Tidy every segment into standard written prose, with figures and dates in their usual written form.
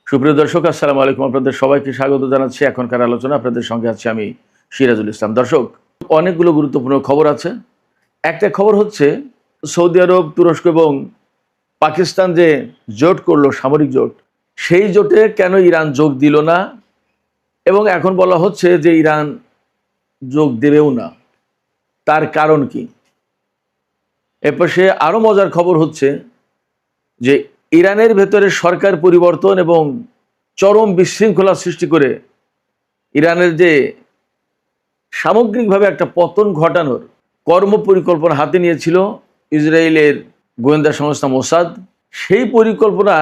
সুপ্রিয় দর্শক, আসসালামু আলাইকুম। আপনাদের সবাইকে স্বাগত জানাচ্ছি এখনকার আলোচনা। আপনাদের সঙ্গে আছি আমি সিরাজুল ইসলাম। দর্শক, অনেকগুলো গুরুত্বপূর্ণ খবর আছে। একটা খবর হচ্ছে সৌদি আরব, তুরস্ক এবং পাকিস্তান যে জোট করলো, সামরিক জোট, সেই জোটে কেন ইরান যোগ দিল না, এবং এখন বলা হচ্ছে যে ইরান যোগ দেবেও না। তার কারণ কি? এরপর সে আরও মজার খবর হচ্ছে যে ইরানের ভেতরে সরকার পরিবর্তন এবং চরম বিশৃঙ্খলা সৃষ্টি করে ইরানের যে সামগ্রিকভাবে একটা পতন ঘটানোর কর্মপরিকল্পনা হাতে নিয়েছিল ইসরায়েলের গোয়েন্দা সংস্থা মোসাদ, সেই পরিকল্পনা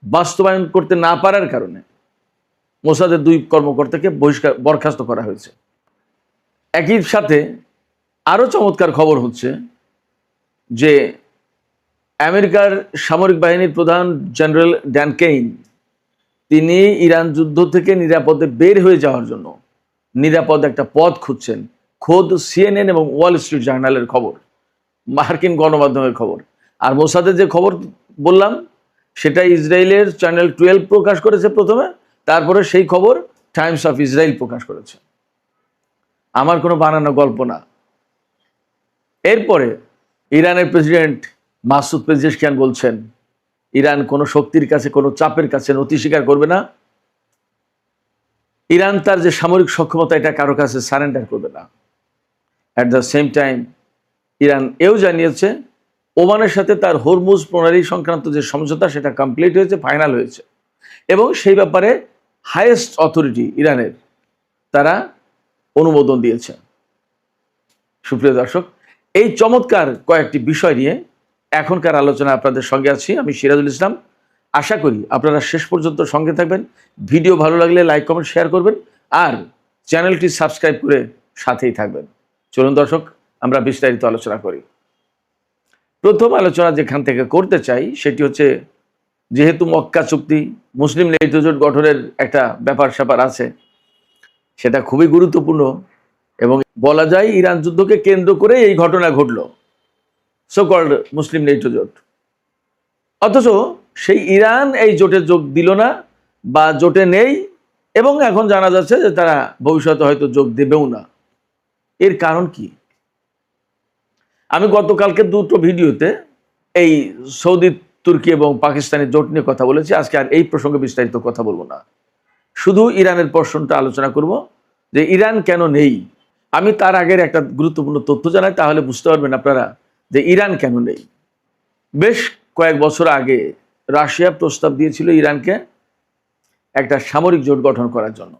বাস্তবায়ন করতে না পারার কারণে মোসাদের 2 কর্মকর্তাকে বরখাস্ত করা হয়েছে। একই সাথে আরও চমৎকার খবর হচ্ছে যে আমেরিকার সামরিক বাহিনীর প্রধান জেনারেল ড্যান কেইন, তিনি ইরান যুদ্ধ থেকে নিরাপদে বের হয়ে যাওয়ার জন্য নিরাপদ একটা পথ খুঁজছেন। খোদ সিএনএন এবং ওয়াল স্ট্রিট জার্নালের খবর, মার্কিন গণমাধ্যমের খবর। আর মোসাদের যে খবর বললাম সেটা ইসরায়েলের চ্যানেল 12 প্রকাশ করেছে প্রথমে, তারপরে সেই খবর টাইমস অফ ইসরায়েল প্রকাশ করেছে। আমার কোনো বানানো গল্প না। এরপরে ইরানের প্রেসিডেন্ট মাসুদ পেজেশকিয়ান বলছেন ইরান কোনো শক্তির কাছে, কোনো চাপের কাছে নতি স্বীকার করবে না। ইরান তার যে সামরিক সক্ষমতা, এটা কারো কাছে সারেন্ডার করবে না। At the same time Iran এও জানিয়েছে ওমানের সাথে তার হরমুজ প্রণালী সংক্রান্ত যে সমঝোতা, সেটা কমপ্লিট হয়েছে, ফাইনাল হয়েছে, এবং সেই ব্যাপারে হাইয়েস্ট অথরিটি ইরানের তারা অনুমোদন দিয়েছে। সুপ্রিয় দর্শক, এই চমৎকার কয়েকটি বিষয় নিয়ে এখনকার আলোচনা আপনাদের সঙ্গে আছি আমি সিরাজুল ইসলাম। আশা করি আপনারা শেষ পর্যন্ত সঙ্গে থাকবেন। ভিডিও ভালো লাগলে লাইক, কমেন্ট, শেয়ার করবেন, আর চ্যানেলটি সাবস্ক্রাইব করে সাথেই থাকবেন। চলুন দর্শক, আমরা বিস্তারিত আলোচনা করি। প্রথম আলোচনা যেখান থেকে করতে চাই সেটি হচ্ছে, যেহেতু মক্কা চুক্তি, মুসলিম নেটো জোট গঠনের একটা ব্যাপার স্যাপার আছে, সেটা খুবই গুরুত্বপূর্ণ, এবং বলা যায় ইরান যুদ্ধকে কেন্দ্র করে এই ঘটনা ঘটল, সো কল্ড মুসলিম নেটো জোট। অথচ সেই ইরান এই জোটে যোগ দিল না বা জোটে নেই, এবং এখন জানা যাচ্ছে যে তারা ভবিষ্যতে হয়তো যোগ দেবেও না। এর কারণ কি? আমি গতকালকে 2টো ভিডিওতে এই সৌদি, তুর্কি এবং পাকিস্তানের জোট নিয়ে কথা বলেছি। আজকে আর এই প্রসঙ্গে বিস্তারিত কথা বলবো না, শুধু ইরানের প্রশ্নটা আলোচনা করব যে ইরান কেন নেই। আমি তার আগের একটা গুরুত্বপূর্ণ তথ্য জানাই, তাহলে বুঝতে পারবেন আপনারা যে ইরান কেন নেই। বেশ কয়েক বছর আগে রাশিয়া প্রস্তাব দিয়েছিল ইরানকে একটা সামরিক জোট গঠন করার জন্য।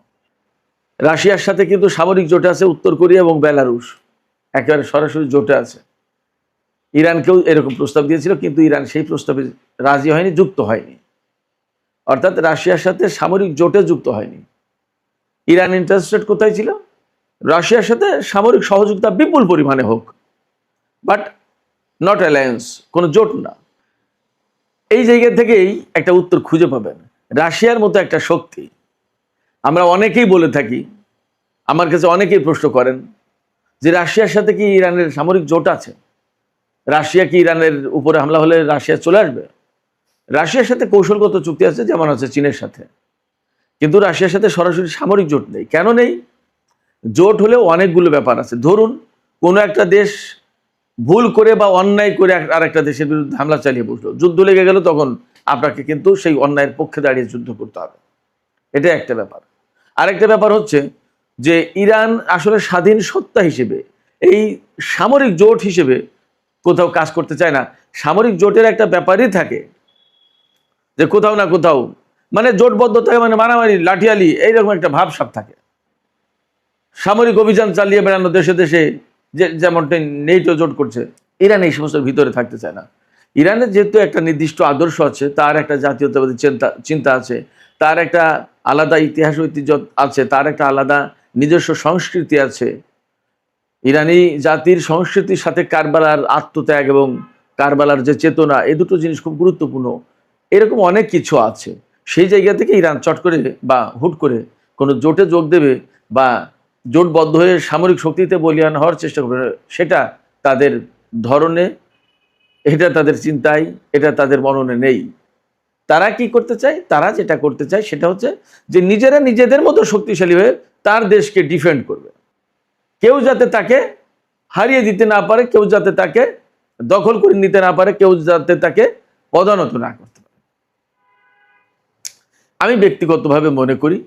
রাশিয়ার সাথে কিন্তু সামরিক জোটে আছে উত্তর কোরিয়া এবং বেলারুশ, একেবারে সরাসরি জোটে আছে। ইরানকেও এরকম প্রস্তাব দিয়েছিল, কিন্তু ইরান সেই প্রস্তাবে রাজি হয়নি, যুক্ত হয়নি। অর্থাৎ রাশিয়ার সাথে সামরিক জোটে যুক্ত হয়নি। ইরান ইন্টারেস্টেড কোথায় ছিল? রাশিয়ার সাথে সামরিক সহযোগিতা বিপুল পরিমাণে হোক, বাট নট অ্যালায়েন্স, কোনো জোট না। এই জায়গা থেকেই একটা উত্তর খুঁজে পাবেন। রাশিয়ার মতো একটা শক্তি, আমরা অনেকেই বলে থাকি, আমার কাছে অনেকেই প্রশ্ন করেন যে রাশিয়ার সাথে কি ইরানের সামরিক জোট আছে? রাশিয়া কি ইরানের উপরে হামলা হলে রাশিয়া চলে আসবে? রাশিয়ার সাথে কৌশলগত চুক্তি আছে, যেমন আছে চীনের সাথে, কিন্তু রাশিয়ার সাথে সরাসরি সামরিক জোট নেই। কেন নেই? জোট হলেও অনেকগুলো ব্যাপার আছে। ধরুন কোনো একটা দেশ ভুল করে বা অন্যায় করে আর একটা দেশের বিরুদ্ধে হামলা চালিয়ে বসলো, যুদ্ধ লেগে গেল, তখন আপনাকে কিন্তু সেই অন্যায়ের পক্ষে দাঁড়িয়ে যুদ্ধ করতে হবে। এটা একটা ব্যাপার। আরেকটা ব্যাপার হচ্ছে যে ইরান আসলে স্বাধীন সত্তা হিসেবে এই সামরিক জোট হিসেবে কোথাও কাজ করতে চায় না। সামরিক জোটের একটা ব্যাপারই থাকে যে কোথাও না কোথাও মানে জোটবদ্ধ থাকে, মানে মারামারি, লাঠিয়ালি, এইরকম একটা ভাবসাব থাকে। সামরিক অভিযান চালিয়ে বেড়ানো দেশে দেশে, যেমনটা নেটো জোট করছে, ইরান এই সমস্ত ভিতরে থাকতে চায় না। ইরানের যেহেতু একটা নির্দিষ্ট আদর্শ আছে, তার একটা জাতীয়তাবাদী চিন্তা আছে, তার একটা আলাদা ইতিহাস ঐতিহ্য আছে, তার একটা আলাদা নিজস্ব সংস্কৃতি আছে। ইরানি জাতির সংস্কৃতির সাথে কারবালার আত্মত্যাগ এবং কারবালার যে চেতনা, এই দুটো জিনিস খুব গুরুত্বপূর্ণ। এরকম অনেক কিছু আছে। সেই জায়গা থেকে ইরান চট করে বা হুট করে কোনো জোটে যোগ দেবে বা জোটবদ্ধ হয়ে সামরিক শক্তিতে বলীয়ান হওয়ার চেষ্টা করবে, সেটা তাদের ধরনে, এটা তাদের চিন্তায়, এটা তাদের মননে নেই। তারা কি করতে চায়? তারা যেটা করতে চায় সেটা হচ্ছে যে নিজেরা নিজেদের মতো শক্তিশালী হয়ে তার দেশকে ডিফেন্ড করবে। কেউ যাতে তাকে হারিয়ে দিতে না পারে, কেউ যাতে তাকে দখল করে নিতে না পারে, কেউ যাতে তাকে পদানত না করতে পারে। আমি ব্যক্তিগতভাবে মনে করি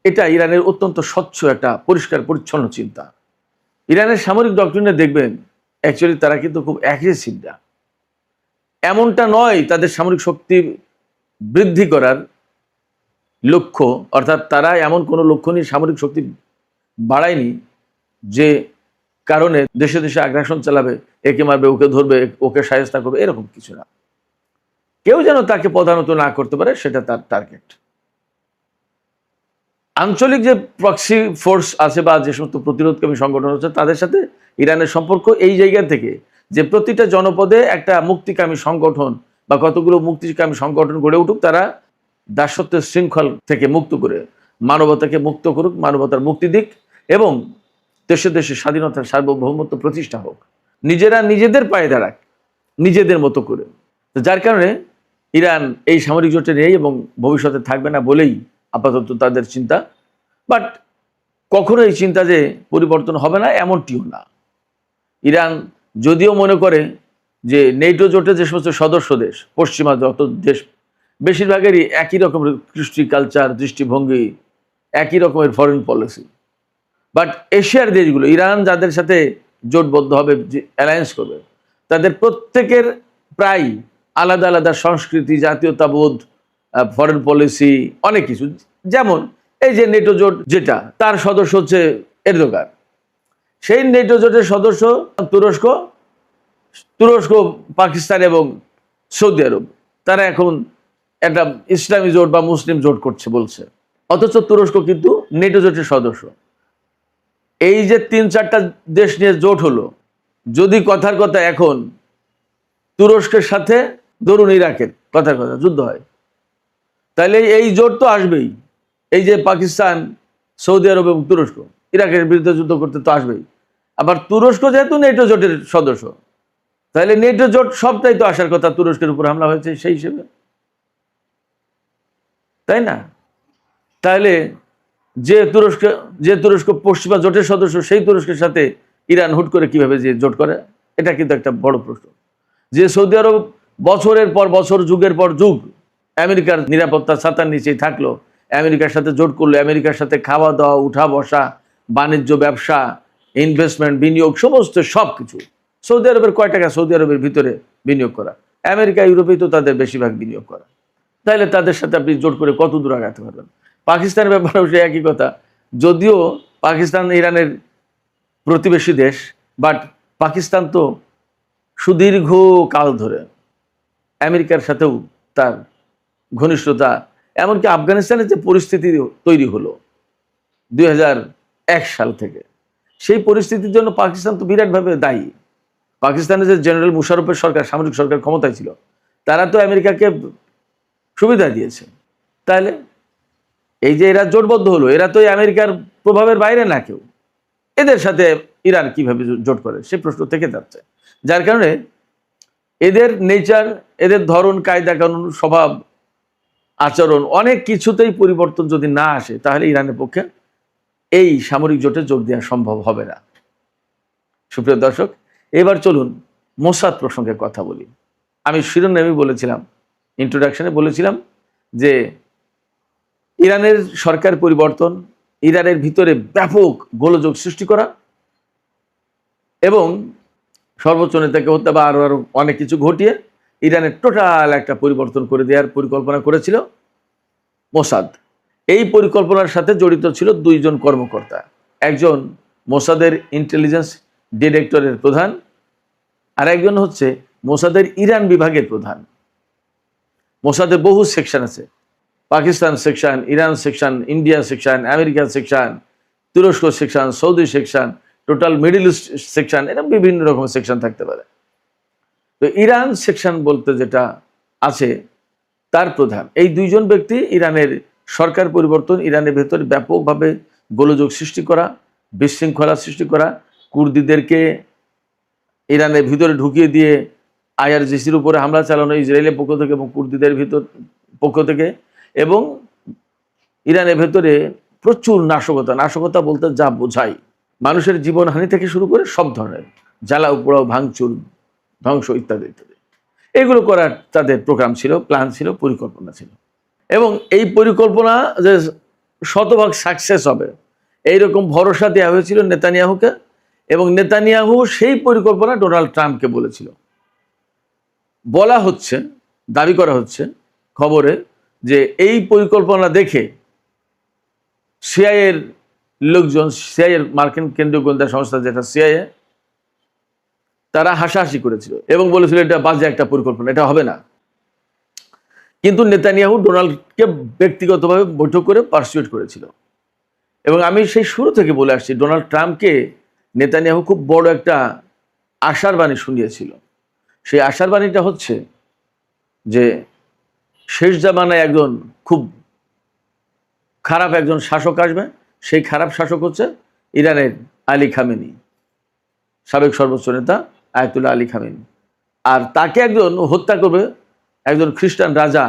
এটা ইরানের অত্যন্ত স্বচ্ছ একটা পরিষ্কার পরিচ্ছন্ন চিন্তা। ইরানের সামরিক ডক্ট্রিনে দেখবেন অ্যাকচুয়ালি তারা কিন্তু খুব অ্যাগ্রেসিভ না। এমনটা নয় তাদের সামরিক শক্তি বৃদ্ধি করার লক্ষ্য, অর্থাৎ তারা এমন কোনো লক্ষ্য নিয়ে সামরিক শক্তি বাড়ায়নি যে কারণে দেশে দেশে আগ্রাসন চালাবে, একে মারবে, ওকে ধরবে, ওকে শায়েস্তা করবে, এরকম কিছু না। কেউ যেন তাকে পদানত না করতে পারে সেটা তার টার্গেট। আঞ্চলিক যে প্রক্সি ফোর্স আছে বা যে সমস্ত প্রতিরোধকামী সংগঠন আছে তাদের সাথে ইরানের সম্পর্ক এই জায়গা থেকে যে প্রতিটা জনপদে একটা মুক্তিকামী সংগঠন বা কতগুলো মুক্তিকামী সংগঠন গড়ে উঠুক, তারা দাসত্বের শৃঙ্খল থেকে মুক্ত করে মানবতাকে মুক্ত করুক, মানবতার মুক্তি দিক এবং দেশে দেশে স্বাধীনতার সার্বভৌমত্ব প্রতিষ্ঠা হোক, নিজেরা নিজেদের পায়ে দাঁড়াক নিজেদের মতো করে। তো যার কারণে ইরান এই সামরিক জোটে নেই এবং ভবিষ্যতে থাকবে না বলেই আপাতত তাদের চিন্তা। বাট কখনো এই চিন্তা যে পরিবর্তন হবে না এমনটিও না। ইরান যদিও মনে করে যে নেটো জোটে যে সমস্ত সদস্য দেশ, পশ্চিমা যত দেশ, বেশিরভাগেরই একই রকমের কৃষ্টি, কালচার, দৃষ্টিভঙ্গি, একই রকমের ফরেন পলিসি। বাট এশিয়ার দেশগুলো, ইরান যাদের সাথে জোটবদ্ধ হবে, যে অ্যালায়েন্স করবে, তাদের প্রত্যেকের প্রায় আলাদা আলাদা সংস্কৃতি, জাতীয়তাবোধ, ফরেন পলিসি, অনেক কিছু। যেমন এই যে নেটো জোট যেটা, তার সদস্য হচ্ছে এরদোগান। সেই নেটো জোটের সদস্য তুরস্ক, পাকিস্তান এবং সৌদি আরব, তারা এখন একটা ইসলামী জোট বা মুসলিম জোট করছে বলছে, অথচ তুরস্ক কিন্তু নেটো জোটের সদস্য। এই যে 3-4টা দেশ নিয়ে জোট হলো, যদি কথার কথা এখন তুরস্কের সাথে ধরুন ইরাকের কথার কথা যুদ্ধ হয়, তাহলে এই জোট তো আসবেই। এই যে পাকিস্তান, সৌদি আরব এবং তুরস্ক ইরাকের বিরুদ্ধে যুদ্ধ করতে তো আসবেই। আবার তুরস্ক যেহেতু নেটো জোটের সদস্য, তাহলে নেটো জোট সবটাই তো আসার কথা। তুরস্কের উপর হামলা হয়েছে সেই হিসেবে, তাই না? তাহলে যে তুরস্ক পশ্চিমা জোটের সদস্য, সেই তুরস্কের সাথে ইরান হুট করে কিভাবে যে জোট করে, এটা কিন্তু একটা বড় প্রশ্ন। যে সৌদি আরব বছরের পর বছর, যুগের পর যুগ আমেরিকার নিরাপত্তা ছাতার নিচেই থাকলো, আমেরিকার সাথে জোট করলো, আমেরিকার সাথে খাওয়া দাওয়া, উঠা বসা, বাণিজ্য, ব্যবসা, ইনভেস্টমেন্ট, বিনিয়োগ, সমস্ত সব কিছু। সৌদি আরবের কয় টাকা সৌদি আরবের ভিতরে বিনিয়োগ করা? আমেরিকা, ইউরোপেই তো তাদের বেশিরভাগ বিনিয়োগ করা। তাহলে তাদের সাথে আপনি জোট করে কত দূর আগাতে পারবেন? পাকিস্তানের ব্যাপারেও সে একই কথা। যদিও পাকিস্তান ইরানের প্রতিবেশী দেশ, বাট পাকিস্তান তো সুদীর্ঘ কাল ধরে আমেরিকার সাথেও তার ঘনিষ্ঠতা, এমনকি আফগানিস্তানের যে পরিস্থিতি তৈরি হলো 2001 সাল থেকে, সেই পরিস্থিতির জন্য পাকিস্তান তো বিরাটভাবে দায়ী। পাকিস্তানের যে জেনারেল মুশারফের সরকার, সামরিক সরকার ক্ষমতায় ছিল, তারা তো আমেরিকাকে সুবিধা দিয়েছে। তাহলে এই যে এরা জোটবদ্ধ হলো, এরা তো আমেরিকার প্রভাবের বাইরে না কেউ, এদের সাথে ইরান কিভাবে জোট করে সে প্রশ্ন থেকে যাচ্ছে। যার কারণে এদের নেচার, এদের ধরন, কায়দা কানুন, স্বভাব, আচরণ, অনেক কিছুতেই পরিবর্তন যদি না আসে, তাহলে ইরানের পক্ষে এই সামরিক জোটে যোগ দেওয়া সম্ভব হবে না। সুপ্রিয় দর্শক, এবার চলুন মোসাদ প্রসঙ্গে কথা বলি। আমি শিরোনামে বলেছিলাম, ইন্ট্রোডাকশনে বলেছিলাম যে ইরানের সরকার পরিবর্তন, ইরানের ভিতরে ব্যাপক গোলযোগ সৃষ্টি করা এবং সর্বোচ্চ নেতাকে হত্যা বা আরো অনেক কিছু ঘটিয়ে ইরানের টোটাল একটা পরিবর্তন করে দেওয়ার পরিকল্পনা করেছিল মোসাদ। এই পরিকল্পনার সাথে জড়িত ছিল 2 জন কর্মকর্তা। একজন মোসাদের ইন্টেলিজেন্স ডিরেক্টরের প্রধান, আর একজন হচ্ছে মোসাদের ইরান বিভাগের প্রধান। মোসাদের বহু সেকশন আছে, Pakistan section, Iran section, India section, America section, তুরস্ক section, Saudi section, total middle east section, এরকম বিভিন্ন রকমের সেকশন থাকতে পারে। তো ইরান সেকশন বলতে যেটা আছে, তার প্রধান এই 2 জন ব্যক্তি ইরানের সরকার পরিবর্তন, ইরানের ভেতরে ব্যাপকভাবে গোলযোগ সৃষ্টি করা, বিশৃঙ্খলা সৃষ্টি করা, কুর্দিদেরকে ইরানের ভিতরে ঢুকিয়ে দিয়ে আইআরজিসির উপরে হামলা চালানো ইসরায়েলের পক্ষ থেকে এবং কুর্দিদের ভিতর পক্ষ থেকে, এবং ইরানের ভেতরে প্রচুর নাশকতা বলতে যা বোঝায়, মানুষের জীবনহানি থেকে শুরু করে সব ধরনের জ্বালাও পোড়াও, ভাঙচুর, ধ্বংস ইত্যাদি ইত্যাদি, এগুলো করার তাদের প্রোগ্রাম ছিল, প্ল্যান ছিল, পরিকল্পনা ছিল। এবং এই পরিকল্পনা যে শতভাগ সাকসেস হবে এইরকম ভরসা দেওয়া হয়েছিল নেতানিয়াহুকে, এবং নেতানিয়াহু সেই পরিকল্পনা ডোনাল্ড ট্রাম্পকে বলেছিল। বলা হচ্ছে, দাবি করা হচ্ছে খবরে, যে এই পরিকল্পনা দেখে সিআইএর লোকজন, সিআইএর মার্কিন কেন্দ্রীয় গোয়েন্দা সংস্থা যেটা সিআইএ, তারা হাসাহাসি করেছিল এবং বলেছিল এটা বাজে একটা পরিকল্পনা, এটা হবে না। কিন্তু নেতানিয়াহু ডোনাল্ডকে ব্যক্তিগতভাবে বৈঠক করে পারসুয়েট করেছিল। এবং আমি সেই শুরু থেকে বলে আসছি, ডোনাল্ড ট্রাম্পকে নেতানিয়াহু খুব বড় একটা আশার বাণী শুনিয়েছিল। সেই আশার বাণীটা হচ্ছে যে শেষ জামানায় একজন খুব খারাপ একজন শাসক আসবে, সেই খারাপ শাসক হচ্ছে ইরানের আলী খামেনি, সাবেক সর্বোচ্চ নেতা আয়াতুল্লাহ আলী খামেনি। আর তাকে একজন হত্যা করবে একজন খ্রিস্টান রাজা,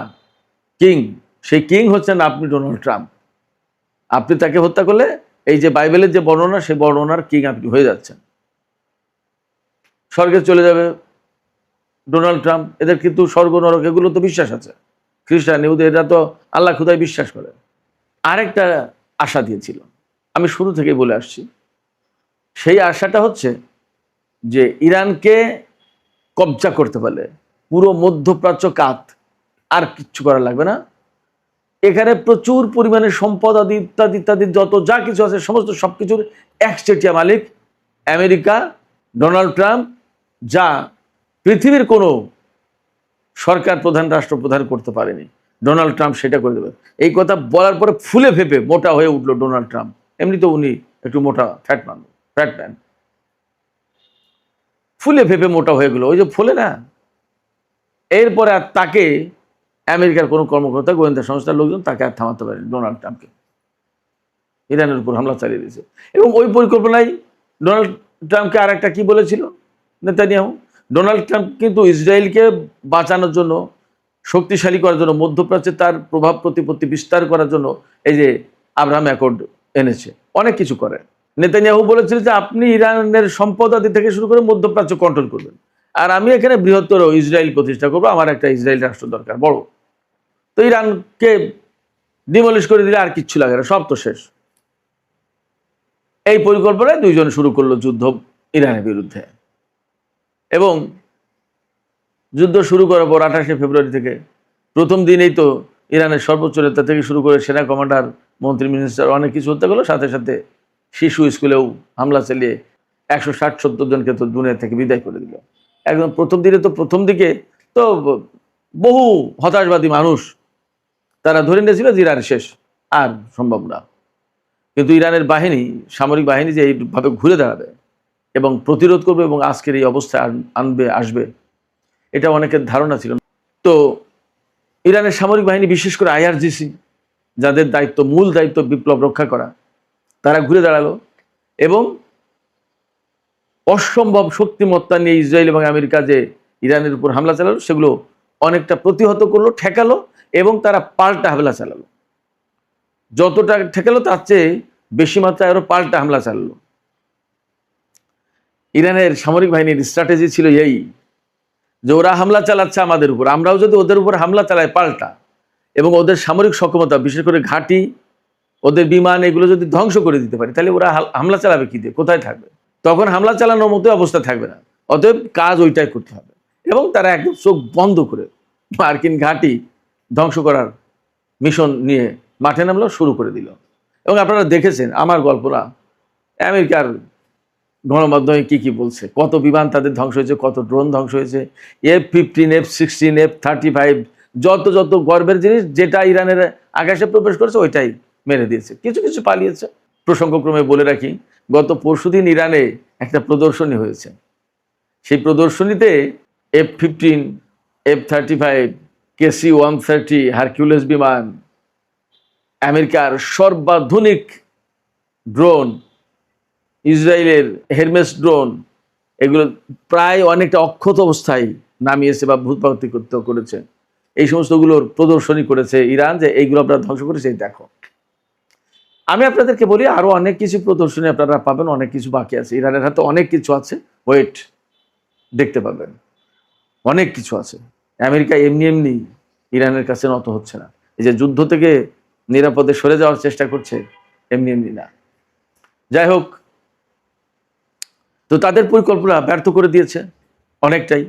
কিং। সেই কিং হচ্ছেন আপনি, ডোনাল্ড ট্রাম্প। আপনি তাকে হত্যা করলে এই যে বাইবেলের যে বর্ণনা, সেই বর্ণনার কিং আপনি হয়ে যাচ্ছেন, স্বর্গে চলে যাবে ডোনাল্ড ট্রাম্প। এদের কিন্তু স্বর্গ নরক এগুলো তো বিশ্বাস আছে, খ্রিস্টান ইহুদি এরা তো আল্লাহ খুদাই বিশ্বাস করে। আরেকটা আশা দিয়েছিল, আমি শুরু থেকে বলে আসছি, সেই আশাটা হচ্ছে যে ইরানকে কবজা করতে পারলে পুরো মধ্যপ্রাচ্য কাত, আর কিচ্ছু করা লাগবে না। এখানে প্রচুর পরিমাণে সম্পদ আদি ইত্যাদি ইত্যাদি যত যা কিছু আছে সমস্ত সবকিছুর একচেটিয়া মালিক আমেরিকা, ডোনাল্ড ট্রাম্প, যা পৃথিবীর কোনো সরকার প্রধান, রাষ্ট্রপ্রধান করতে পারেনি, ডোনাল্ড ট্রাম্প সেটা করে দেবে। এই কথা বলার পরে ফুলে ফেপে মোটা হয়ে উঠলো ডোনাল্ড ট্রাম্প। এমনি তো উনি একটু মোটা ফ্যাটম্যান, ফুলে ফেপে মোটা হয়ে গেলো, ওই যে ফুলে না। এরপরে আর তাকে আমেরিকার কোনো কর্মকর্তা, গোয়েন্দা সংস্থার লোকজন তাকে আর থামাতে পারেনি, ডোনাল্ড ট্রাম্পকে। ইরানের উপর হামলা চালিয়ে দিয়েছে। এবং ওই পরিকল্পনায় ডোনাল্ড ট্রাম্পকে আর একটা কি বলেছিল নেতানিয়াহু, ডোনাল্ড ট্রাম্প কিন্তু ইসরায়েলকে বাঁচানোর জন্য, শক্তিশালী করার জন্য, মধ্যপ্রাচ্যে তার প্রভাব প্রতিপত্তি বিস্তার করার জন্য এই যে আব্রাহাম অ্যাকর্ড এনেছে, অনেক কিছু করে। নেতানিয়াহু বলেছিল যে আপনি ইরানের সম্পদ আদি থেকে শুরু করে মধ্যপ্রাচ্য কন্ট্রোল করবেন, আর আমি এখানে বৃহত্তর ইসরায়েল প্রতিষ্ঠা করবো, আমার একটা ইসরায়েল রাষ্ট্র দরকার বড়। তো ইরানকে ডিমলিশ করে দিলে আর কিচ্ছু লাগে না, সব তো শেষ। এই পরিকল্পনায় দুইজন শুরু করলো যুদ্ধ ইরানের বিরুদ্ধে। এবং যুদ্ধ শুরু করার পর 28শে ফেব্রুয়ারি থেকে প্রথম দিনেই তো ইরানের সর্বোচ্চ নেতা থেকে শুরু করে সেনা কমান্ডার, মন্ত্রী, মিনিস্টার অনেক কিছু হতে গেলো। সাথে সাথে শিশু স্কুলেও হামলা চালিয়ে 160-170 জনকে তো দুনিয়া থেকে বিদায় করে দিল। একদম প্রথম দিকে তো বহু হতাশবাদী মানুষ তারা ধরে নিয়েছিল যে ইরান শেষ, আর সম্ভব না। কিন্তু ইরানের বাহিনী, সামরিক বাহিনী যে এইভাবে ঘুরে দাঁড়াবে এবং প্রতিরোধ করবে এবং আজকের এই অবস্থায় আসবে, এটা অনেকের ধারণা ছিল। তো ইরানের সামরিক বাহিনী, বিশেষ করে আইআরজিসি, যাদের মূল দায়িত্ব বিপ্লব রক্ষা করা, তারা ঘুরে দাঁড়ালো এবং অসম্ভব শক্তিমত্তা নিয়ে ইসরায়েল এবং আমেরিকা যে ইরানের উপর হামলা চালালো সেগুলো অনেকটা প্রতিহত করলো, ঠেকালো, এবং তারা পাল্টা হামলা চালালো। যতটা ঠেকালো তার চেয়ে বেশি মাত্রায় আরো পাল্টা হামলা চালালো। ইরানের সামরিক বাহিনীর স্ট্র্যাটেজি ছিল এই, যে ওরা হামলা চালাচ্ছে আমাদের উপর, আমরাও যদি ওদের উপর হামলা চালাই পাল্টা, এবং ওদের সামরিক সক্ষমতা, বিশেষ করে ঘাঁটি, ওদের বিমান, এগুলো যদি ধ্বংস করে দিতে পারি, তাহলে ওরা হামলা চালাবে কি দিয়ে, কোথায় থাকবে? তখন হামলা চালানোর মতো অবস্থা থাকবে না। অতএব কাজ ওইটাই করতে হবে। এবং তারা একদম চোখ বন্ধ করে মার্কিন ঘাঁটি ধ্বংস করার মিশন নিয়ে মাঠে নামলো, শুরু করে দিল। এবং আপনারা দেখেছেন আমার গল্প না, আমেরিকার গণমাধ্যমে কি বলছে, কত বিমান তাদের ধ্বংস হয়েছে, কত ড্রোন ধ্বংস হয়েছে, F-15, F-16, F-35, যত গর্বের জিনিস যেটা ইরানের আকাশে প্রবেশ করেছে ওইটাই মেরে দিয়েছে। কিছু কিছু পালিয়েছে। প্রসঙ্গক্রমে বলে রাখি, গত পরশুদিন ইরানে একটা প্রদর্শনী হয়েছে। সেই প্রদর্শনীতে F-15, F-35, KC-130 হারকিউলিস বিমান, আমেরিকার সর্বাধুনিক ড্রোন, ইসরায়েলের হেরমেস ড্রোন, এগুলো প্রায় অনেকটা অক্ষত অবস্থায় নামিয়েছে বা ভূপাতিত করেছে। এই সমস্তগুলোর প্রদর্শনী করেছে ইরান, যে এইগুলো আপনারা ধ্বংস করেছে, এই দেখো। আমি আপনাদেরকে বলি আরো অনেক কিছু প্রদর্শনী আপনারা পাবেন, অনেক কিছু বাকি আছে। ইরানের হাতে অনেক কিছু আছে, ওয়েট, দেখতে পাবেন, অনেক কিছু আছে। আমেরিকা এমনি এমনি ইরানের কাছে নত হচ্ছে না। এই যে যুদ্ধ থেকে নিরাপদে সরে যাওয়ার চেষ্টা করছে, এমনি এমনি না। যাই হোক, তো তাদের পরিকল্পনা ব্যর্থ করে দিয়েছে অনেকটাই।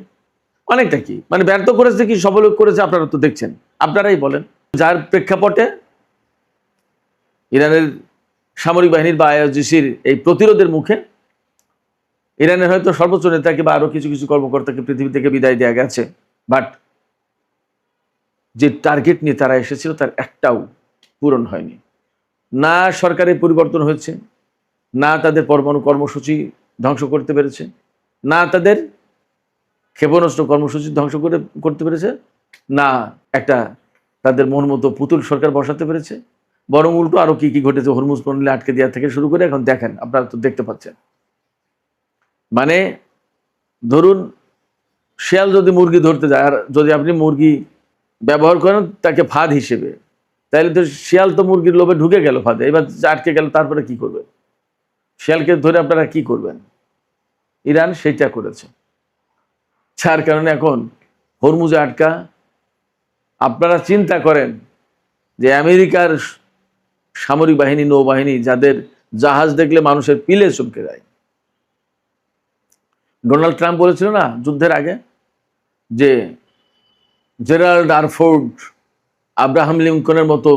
অনেকটা কি মানে ব্যর্থ করেছে কি সফল করেছে আপনারা তো দেখছেন, আপনারাই বলেন। যার প্রেক্ষাপটে ইরানের সামরিক বাহিনীর বা আইআরজিসির এই প্রতিরোধের মুখে ইরানের হয়তো সর্বোচ্চ নেতাকে বা আরো কিছু কিছু কর্মকর্তাকে পৃথিবী থেকে বিদায় দেওয়া গেছে, বাট যে টার্গেট নিয়ে তারা এসেছিল তার একটাও পূরণ হয়নি। না সরকারের পরিবর্তন হয়েছে, না তাদের পরমাণু কর্মসূচি ধ্বংস করতে পেরেছে, না তাদের ক্ষেপণাস্ত্র কর্মসূচি ধ্বংস করতে পেরেছে, না একটা তাদের মন মতো পুতুল সরকার বসাতে পেরেছে। বরং উল্টো আরো কি কি ঘটেছে, হরমুজ প্রণালী আটকে দেওয়া থেকে শুরু করে এখন দেখেন, আপনারা তো দেখতে পাচ্ছেন। মানে ধরুন শিয়াল যদি মুরগি ধরতে যায়, আর যদি আপনি মুরগি ব্যবহার করেন তাকে ফাঁদ হিসেবে, তাহলে তো শিয়াল তো মুরগির লোভে ঢুকে গেল ফাঁদে, এবার আটকে গেল, তারপরে কি করবেন? শিয়ালকে ধরে আপনারা কি করবেন? ইরান সেইটা করেছে, যার কারণে এখন হরমুজে আটকা। আপনারা চিন্তা করেন যে আমেরিকার সামরিক বাহিনী, নৌবাহিনী, যাদের জাহাজ দেখলে মানুষের পিলে চমকে যায়। ডোনাল্ড ট্রাম্প বলেছিল না যুদ্ধের আগে যে জেরাল্ড আরফোর্ড, আব্রাহাম লিঙ্কনের মতো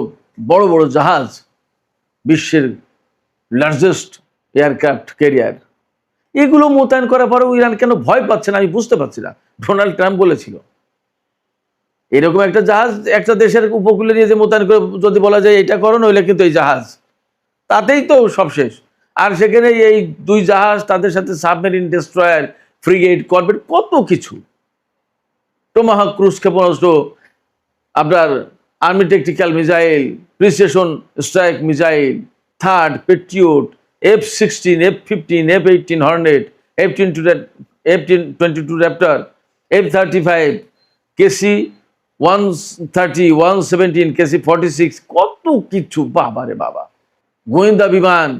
বড় বড় জাহাজ, বিশ্বের লার্জেস্ট এয়ারক্রাফট ক্যারিয়ার, এগুলো মোতায়েন করার পরেও ইরান কেন ভয় পাচ্ছে না আমি বুঝতে পারছি না। ডোনাল্ড ট্রাম্প বলেছিল এরকম একটা জাহাজ একটা দেশের উপকূলে নিয়ে যে মোতায়েন করে যদি বলা যায় এটা করো, নইলে কিন্তু এই জাহাজ, তাতেই তো সব শেষ। আর সেখানে এই দুই জাহাজ, তাদের সাথে সাবমেরিন ডেস্ট্রয়ার, ফ্রিগেট, করভেট, কত কিছু, টোমাহক ক্রুজ ক্ষেপণাস্ত্র, আপনার army tactical missile, precision strike missile, third patriot, F-16, F-15, F-18 Hornet, F-22 Raptor, F-35, KC-130, 117, KC-46, কত কিছু, বাবা রে বাবা। গোয়েন্দা বিমান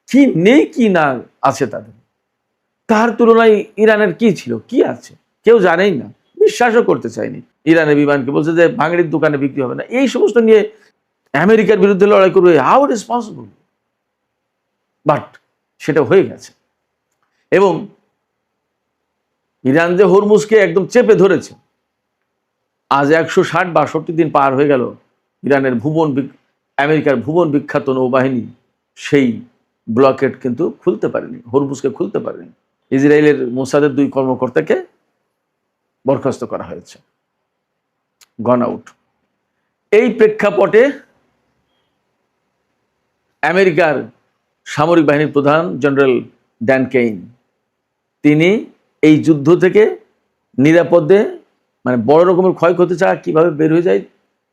কি নেই কি না আছে তাদের, তার তুলনায় ইরানের কি ছিল, কি আছে কেউ জানেই না, বিশ্বাসও করতে চায়নি। ইরানের বিমানকে বলছে যে ভাঙড়ির দোকানে বিক্রি হবে না, এই সমস্ত নিয়ে আমেরিকার বিরুদ্ধে লড়াই করবে, how it is possible? But সেটা হয়ে গেছে। এবং ইরান যে হরমুজকে একদম চেপে ধরেছে, আজ 160-62 দিন পার হয়ে গেল, ইরানের আমেরিকার ভুবন বিখ্যাত নৌবাহিনী সেই ব্লকেট কিন্তু খুলতে পারেনি, হরমুজকে খুলতে পারেনি। ইসরায়েলের মোসাদের 2 কর্মকর্তাকে বরখাস্ত করা হয়েছে, গন আউট। এই প্রেক্ষাপটে আমেরিকার সামরিক বাহিনীর প্রধান জেনারেল ড্যান কেইন, তিনি এই যুদ্ধ থেকে নিরাপদে, মানে বড় রকমের ক্ষয়ক্ষতি ছাড়া কিভাবে বের হয়ে যায়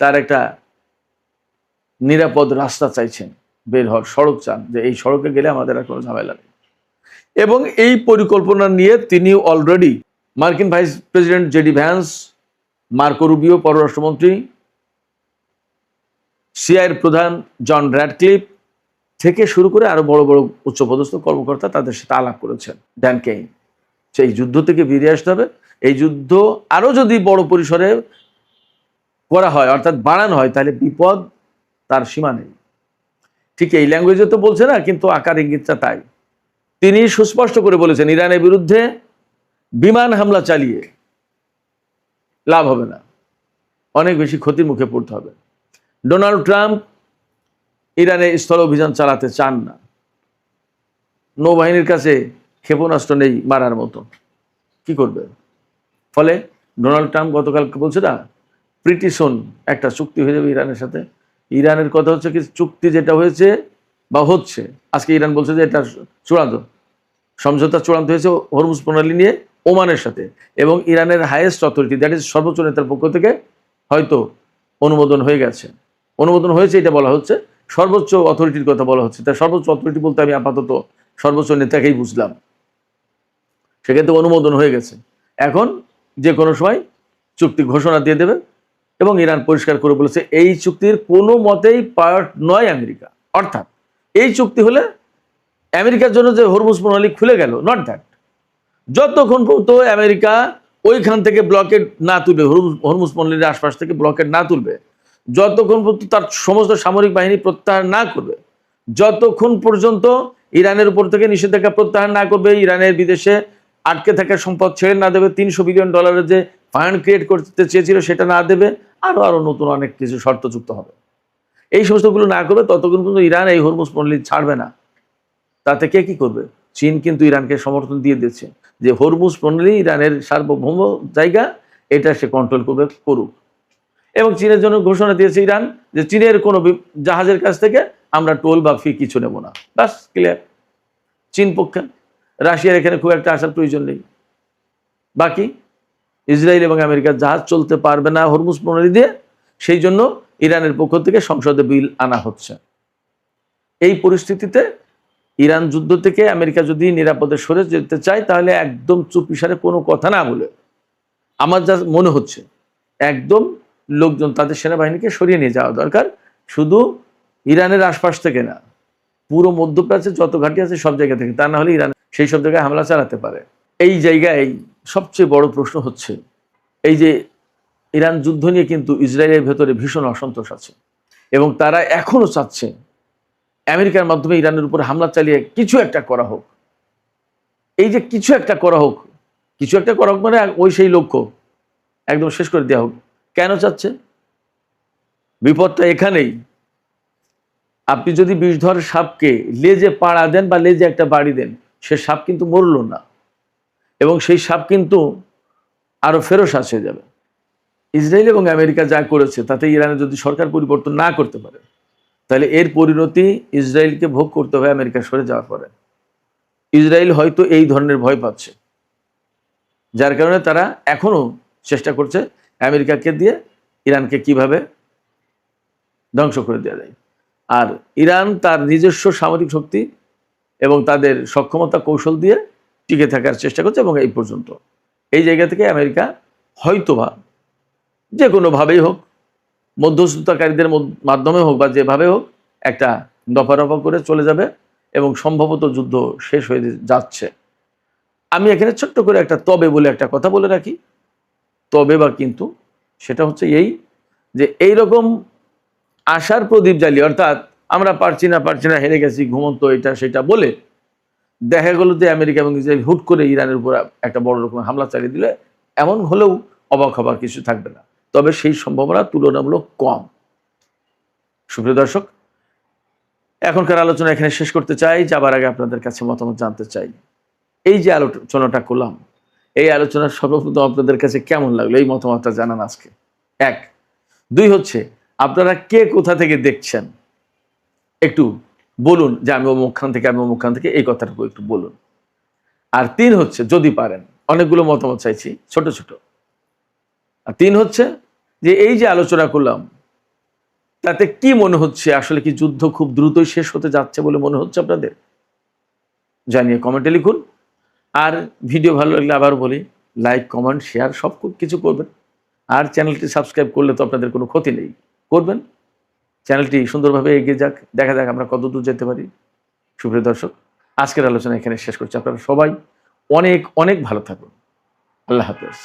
তার একটা নিরাপদ রাস্তা চাইছেন, বের হওয়ার সড়ক চান, যে এই সড়কে গেলে আমাদের আর কোনো ঝামেলা নেই। এবং এই পরিকল্পনা নিয়ে তিনি অলরেডি মার্কিন vice president JD Vance, Marco Rubio পররাষ্ট্রমন্ত্রী, সিআইএর প্রধান জন র্যাডক্লিফ থেকে শুরু করে আরো বড় বড় উচ্চপদস্থ কর্মকর্তা তাদের সাথে আলাপ করেছেন ড্যান কেইন। সেই যুদ্ধ থেকে বেরিয়ে আসতে হবে। এই যুদ্ধ আরো যদি বড় পরিসরে করা হয়, অর্থাৎ বাড়ানো হয়, তাহলে বিপদ তার সীমা নেই। ঠিক এই ল্যাঙ্গুয়েজে তো বলছে না, কিন্তু আকার ইঙ্গিতটা তাই। তিনি সুস্পষ্ট করে বলেছেন ইরানের বিরুদ্ধে বিমান হামলা চালিয়ে লাভ হবে না, অনেক বেশি ক্ষতির মুখে পড়তে হবে। ডোনাল্ড ট্রাম্প ইরানে স্থল অভিযান চালাতে চান না, নৌবাহিনীর কাছে ক্ষেপণাস্ত্র নেই মারার মতো, কি করবে? ফলে ডোনাল্ড ট্রাম্প গতকালকে বলছে না, প্রিটিসন একটা চুক্তি হয়ে যাবে ইরানের সাথে। ইরানের কথা হচ্ছে কি, চুক্তি যেটা হয়েছে বা হচ্ছে, আজকে ইরান বলছে যে এটা চূড়ান্ত সমঝোতা চূড়ান্ত হয়েছে হরমুজ প্রণালী নিয়ে ওমানের সাথে, এবং ইরানের হাইয়েস্ট অথরিটি, দ্যাট ইজ সর্বোচ্চ নেতার পক্ষ থেকে হয়তো অনুমোদন হয়ে গেছে, অনুমোদন হয়েছে এটা বলা হচ্ছে, সর্বোচ্চ অথরিটির কথা বলা হচ্ছে। তাই সর্বোচ্চ অথরিটি বলতে আমি আপাতত সর্বোচ্চ নেতাকেই বুঝলাম, সেক্ষেত্রে অনুমোদন হয়ে গেছে। এখন যে কোনো সময় চুক্তি ঘোষণা দিয়ে দেবে এবং ইরান পরিষ্কার করে বলেছে এই চুক্তির কোনো মতেই পার্ট নয় আমেরিকা। অর্থাৎ এই চুক্তি হলে আমেরিকার জন্য যে হরমুজ প্রণালী খুলে গেল, নট দ্যাট। যতক্ষণ পর্যন্ত আমেরিকা ওইখান থেকে ব্লকেড না তুলবে, হরমুজ প্রণালীর আশপাশ থেকে ব্লকেড না তুলবে, যতক্ষণ পর্যন্ত তার সমস্ত সামরিক বাহিনী প্রত্যাহার না করবে, যতক্ষণ পর্যন্ত ইরানের উপর থেকে নিষেধাজ্ঞা প্রত্যাহার না করবে, ইরানের বিদেশে আটকে থাকা সম্পদ ছেড়ে না দেবে, $300 বিলিয়ন যে ফান্ড ক্রিয়েট করতে চেয়েছিল সেটা না দেবে, আরো নতুন অনেক কিছু শর্ত যুক্ত হবে, এই সমস্তগুলো না করবে, ততক্ষণ পর্যন্ত ইরান এই হরমুজ প্রণালী ছাড়বে না। তাতে কে কি করবে? চীন কিন্তু ইরানকে সমর্থন দিয়ে দিচ্ছে যে হরমুজ প্রণালী ইরানের সার্বভৌম জায়গা, এটা সে কন্ট্রোল করবে, করুক। এবং চীনের জন্য ঘোষণা দিয়েছে ইরান যে চীনের কোনো জাহাজের কাছ থেকে আমরা টোল বা ফি কিছু নেব না। বাস, ক্লিয়ার। চীন পক্ষে রাশিয়ার এখানে খুব একটা আসার প্রয়োজন নেই। বাকি ইসরায়েল এবং আমেরিকার জাহাজ চলতে পারবে না হরমুজ প্রণালী দিয়ে, সেই জন্য ইরানের পক্ষ থেকে সংসদে বিল আনা হচ্ছে। এই পরিস্থিতিতে ইরান যুদ্ধ থেকে আমেরিকা যদি নিরাপদে সরে যেতে চায়, তাহলে একদম চুপিসারে কোনো কথা না বলে, আমার যা মনে হচ্ছে, একদম লোকজন তাদের সেনাবাহিনীকে সরিয়ে নিয়ে যাওয়া দরকার। শুধু ইরানের আশপাশ থেকে না, পুরো মধ্যপ্রাচ্যে যত ঘাঁটি আছে সব জায়গা থেকে, তা না হলে ইরান সেই সব জায়গায় হামলা চালাতে পারে। এই জায়গায় সবচেয়ে বড় প্রশ্ন হচ্ছে, এই যে ইরান যুদ্ধ নিয়ে কিন্তু ইসরায়েলের ভেতরে ভীষণ অসন্তোষ আছে এবং তারা এখনো চাচ্ছে আমেরিকার মাধ্যমে ইরানের উপরে হামলা চালিয়ে কিছু একটা করা হোক। এই যে কিছু একটা করা হোক, কিছু একটা করা হোক মানে ওই সেই লক্ষ্য একদম শেষ করে দেওয়া হোক। কেন চাচ্ছে? বিপদটা এখানেই, আপনি যদি বিষধর সাপকে লেজে পাড়া দেন বা লেজে একটা বাড়ি দেন, সে সাপ কিন্তু মরল না এবং সেই সাপ কিন্তু আরো ফেরোসাস হয়ে যাবে। ইসরায়েল এবং আমেরিকা যা করেছে তাতে ইরানের যদি সরকার পরিবর্তন না করতে পারে, তাহলে এর পরিণতি ইসরায়েলকে ভোগ করতে হবে আমেরিকা সরে যাওয়ার পরে। ইসরায়েল হয়তো এই ধরনের ভয় পাচ্ছে, যার কারণে তারা এখনো চেষ্টা করছে আমেরিকাকে দিয়ে ইরানকে কিভাবে ধ্বংস করে দেওয়া যায়। আর ইরান তার নিজস্ব সামরিক শক্তি এবং তাদের সক্ষমতা কৌশল দিয়ে টিকে থাকার চেষ্টা করছে এবং এই পর্যন্ত এই জায়গা থেকে আমেরিকা হয়তোবা যে কোনোভাবেই হোক, মধ্যস্থতাকারীদের মাধ্যমে হোক বা যেভাবে হোক, একটা দফা রফা করে চলে যাবে এবং সম্ভবত যুদ্ধ শেষ হয়ে যাচ্ছে। আমি এখানে ছোট্ট করে একটা তবে বলে একটা কথা বলে রাখি, তবে বা কিন্তু, সেটা হচ্ছে এই যে এইরকম আশার প্রদীপ জ্বালিয়ে, অর্থাৎ আমরা পারছি না হেরে গেছি, ঘুমন্ত, এটা সেটা বলে দেখা গেল যে আমেরিকা এবং ইসরায়েল হুট করে ইরানের উপর একটা বড় রকমের হামলা চালিয়ে দিলে, এমন হলেও অবাক হবার কিছু থাকবে না, তবে সেই সম্ভাবনা তুলনামূলক কম। সুপ্রিয় দর্শক, এখনকার আলোচনা এখানে শেষ করতে চাই। যাবার আগে আপনাদের কাছে মতামত জানতে চাই, এই যে আলোচনাটা করলাম, এই আলোচনার সর্বপ্রথম আপনাদের কাছে কেমন লাগলো এই মতামতটা জানান আজকে। 1, 2 হচ্ছে আপনারা কে কোথা থেকে দেখছেন একটু বলুন, যে আমি অমুকখান থেকে, এই কথাটুকু একটু বলুন। আর 3 হচ্ছে, যদি পারেন, অনেকগুলো মতামত চাইছি ছোট ছোট। আর 3 হচ্ছে যে এই যে আলোচনা করলাম তাতে কি মনে হচ্ছে, আসলে কি যুদ্ধ খুব দ্রুতই শেষ হতে যাচ্ছে বলে মনে হচ্ছে আপনাদের? জানিয়ে কমেন্টে লিখুন। আর ভিডিও ভালো লাগলে আবার বলি, লাইক, কমেন্ট, শেয়ার সব কিছু করবেন। আর চ্যানেলটি সাবস্ক্রাইব করলে তো আপনাদের কোনো ক্ষতি নেই, করবেন। চ্যানেলটি সুন্দরভাবে এগিয়ে যাক, দেখা যাক আমরা কত দূর যেতে পারি। সুপ্রিয় দর্শক, আজকের আলোচনা এখানে শেষ করছি। আপনারা সবাই অনেক অনেক ভালো থাকুন। আল্লাহ হাফেজ।